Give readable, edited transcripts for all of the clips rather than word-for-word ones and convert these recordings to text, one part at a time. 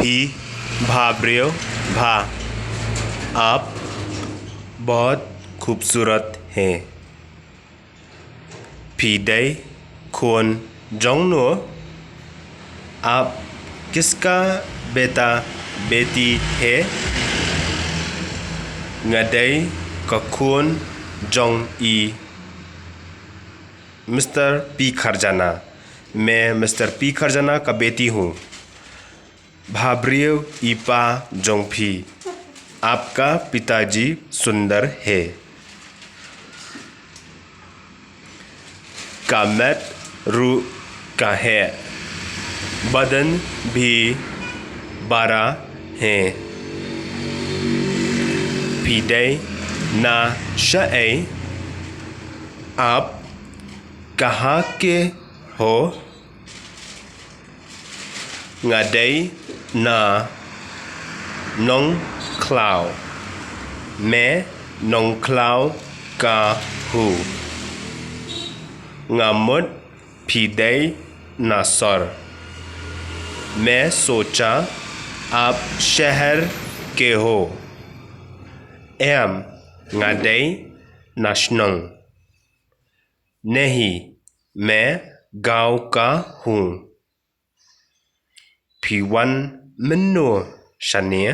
भी भाब्रियो भा आप बहुत खूबसूरत हैं फीडे खून जोंगनो आप किसका बेटा बेटी है ngade kakun jong ई मिस्टर पी खरजाना मैं मिस्टर पी खरजाना का बेटी हूँ भाब्रियो ईपा जोंगफी आपका पिताजी सुंदर है कामेट रू का है बदन भी बड़ा है फीडे ना शे आप कहाँ के हो ngade ना नोंग क्लाव मैं नोंग क्लाव का हूँ ngамut फीडे ना सर मैं सोचा आप शहर के हो एम ngade नाशनंग नहीं मैं गांव का हूँ फीवन मिन्नो शनिय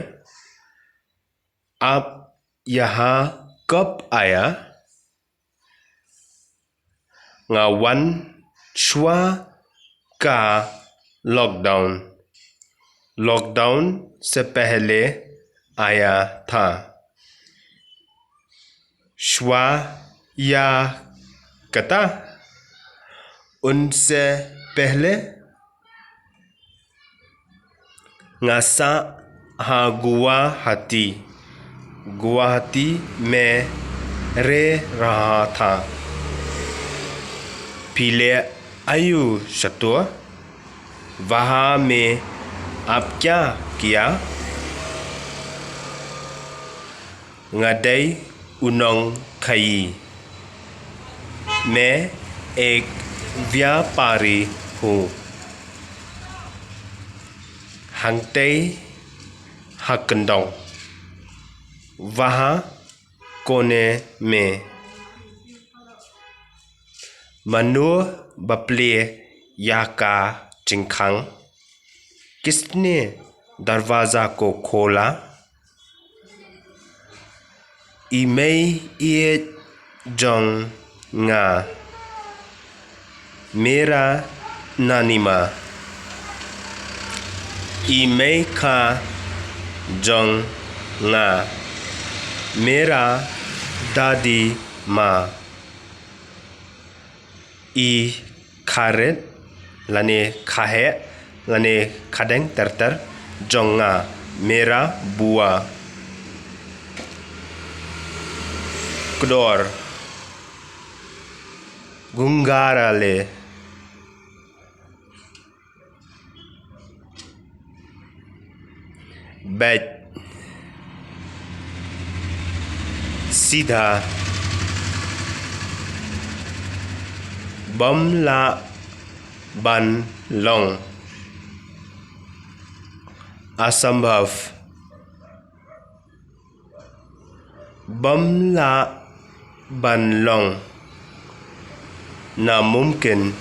आप यहाँ कब आया ngawan श्वा का लॉकडाउन से पहले आया था श्वा या कता उनसे पहले ngasa हा गुवाहाटी में रह रहा था पीले आयु शतुआ वहाँ में आप क्या किया ngade उनंग खई मैं एक व्यापारी हूँ हंगते हकंडों वहाँ कोने में मनु बपले याका चिंखांग किसने दरवाज़ा को खोला इमें ये जोंग nga मेरा नानीमा इमें का जोंग nga मेरा दादी माँ ई खारेट लाने खाहे लाने खादें तरतर जोंगा मेरा बुआ कडोर गुंगाराले बैठ सीधा बमला बन लोंग असंभव बमला बन लोंग नामुमकिन